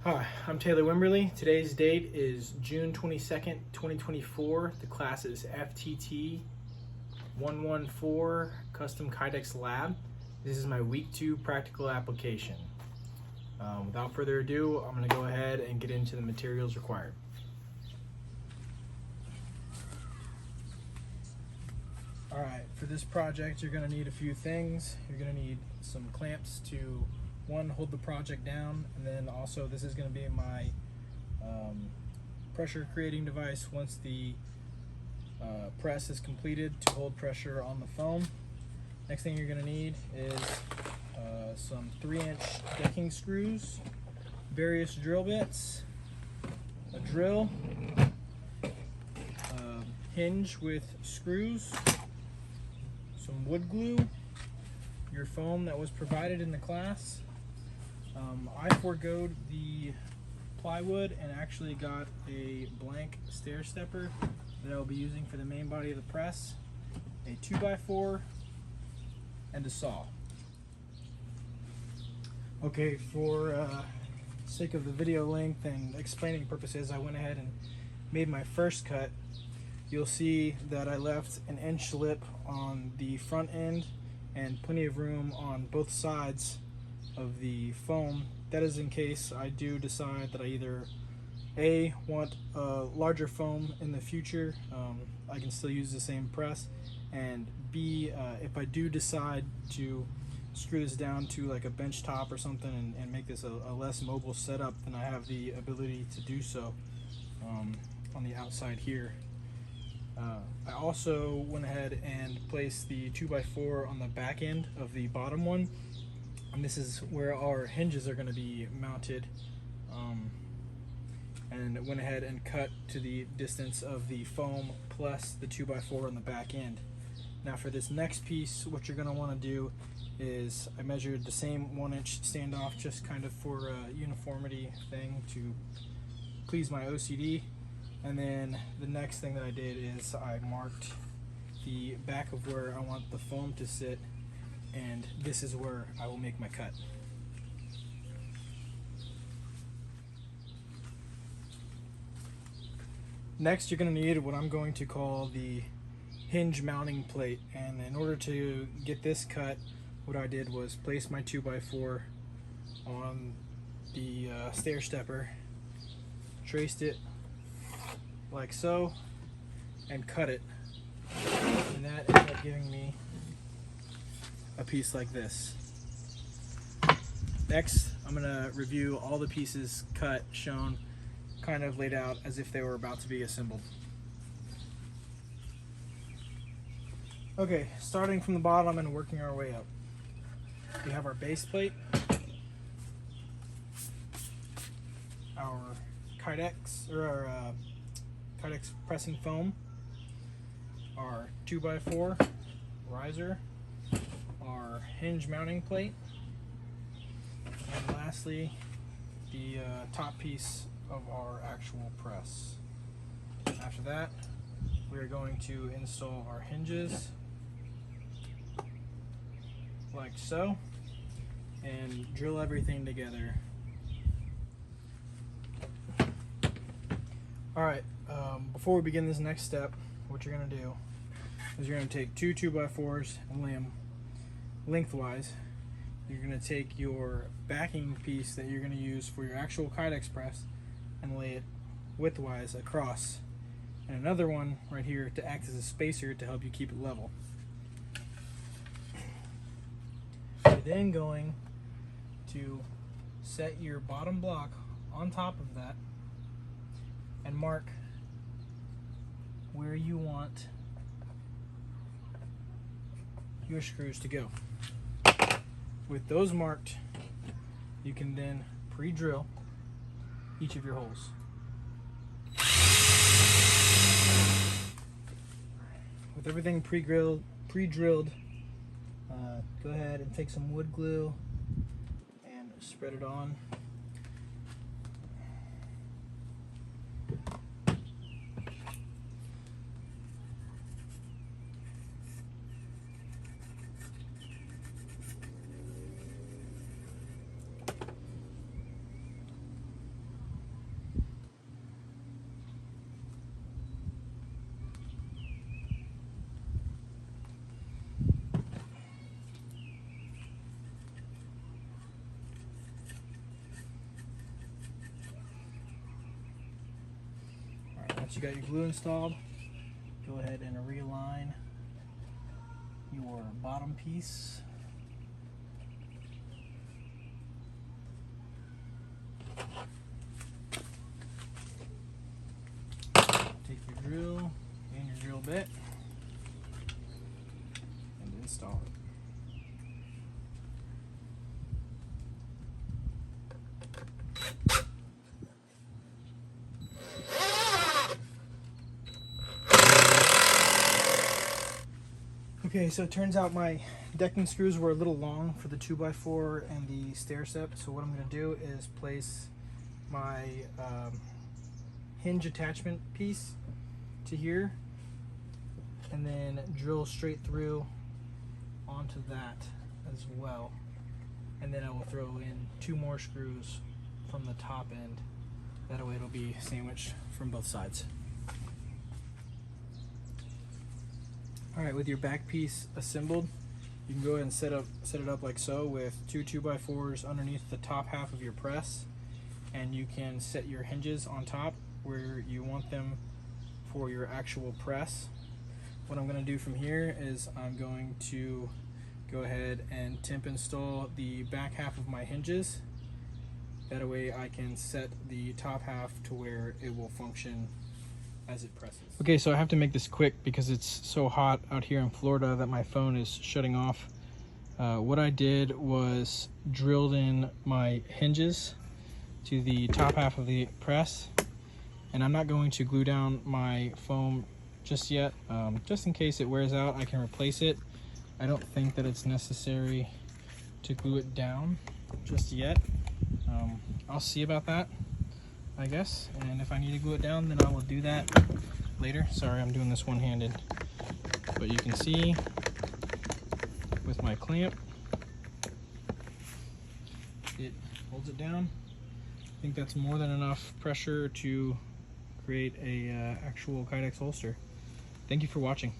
Hi, I'm Taylor Wimberly. Today's date is June 22nd, 2024. The class is FTT 114 Custom Kydex Lab. This is my week 2 practical application. Without further ado, I'm going to go ahead and get into the materials required. Alright, for this project you're going to need a few things. You're going to need some clamps to hold the project down, and then also this is going to be my pressure creating device once the press is completed to hold pressure on the foam. Next thing you're going to need is some 3-inch decking screws, various drill bits, a drill, a hinge with screws, some wood glue, your foam that was provided in the class. I forgoed the plywood and actually got a blank stair stepper that I'll be using for the main body of the press, a 2x4, and a saw. Okay, for sake of the video length and explaining purposes, I went ahead and made my first cut. You'll see that I left an inch lip on the front end and plenty of room on both sides of the foam. That is in case I do decide that I either A, want a larger foam in the future, I can still use the same press, and B, if I do decide to screw this down to like a bench top or something and make this a less mobile setup, then I have the ability to do so on the outside here. I also went ahead and placed the 2x4 on the back end of the bottom one, and this is where our hinges are going to be mounted, and went ahead and cut to the distance of the foam plus the 2x4 on the back end. Now for this next piece, what you're going to want to do is I measured the same 1-inch standoff just kind of for a uniformity thing to please my OCD. And then the next thing that I did is I marked the back of where I want the foam to sit, and this is where I will make my cut. Next, you're going to need what I'm going to call the hinge mounting plate, and in order to get this cut, what I did was place my 2x4 on the stair stepper, traced it like so, and cut it, and that ended up giving me a piece like this. Next, I'm going to review all the pieces cut, shown, kind of laid out as if they were about to be assembled. Okay, starting from the bottom and working our way up. We have our base plate, our Kydex, or our Kydex pressing foam, our 2x4 riser, our hinge mounting plate, and lastly the top piece of our actual press. After that, we are going to install our hinges like so and drill everything together. Alright, before we begin this next step, what you're going to do is you're going to take two 2x4s and lay them lengthwise. You're going to take your backing piece that you're going to use for your actual Kydex press and lay it widthwise across, and another one right here to act as a spacer to help you keep it level. You're then going to set your bottom block on top of that and mark where you want your screws to go. With those marked, you can then pre-drill each of your holes. With everything pre-drilled, go ahead and take some wood glue and spread it on. once you got your glue installed, go ahead and realign your bottom piece. Take your drill and your drill bit and install it. Okay, so it turns out my decking screws were a little long for the 2x4 and the stair step. So what I'm going to do is place my hinge attachment piece to here and then drill straight through onto that as well. And then I will throw in 2 more screws from the top end. That way it'll be sandwiched from both sides. Alright, with your back piece assembled, you can go ahead and set it up like so with 2 2x4s underneath the top half of your press, and you can set your hinges on top where you want them for your actual press. What I'm going to do from here is I'm going to go ahead and temp install the back half of my hinges. That way I can set the top half to where it will function as it presses. Okay, so I have to make this quick because it's so hot out here in Florida that my phone is shutting off. What I did was drilled in my hinges to the top half of the press, and I'm not going to glue down my foam just yet. Just in case it wears out, I can replace it. I don't think that it's necessary to glue it down just yet. I'll see about that, I guess, and if I need to glue it down, then I will do that later. Sorry, I'm doing this one-handed, but you can see with my clamp, it holds it down. I think that's more than enough pressure to create a actual Kydex holster. Thank you for watching.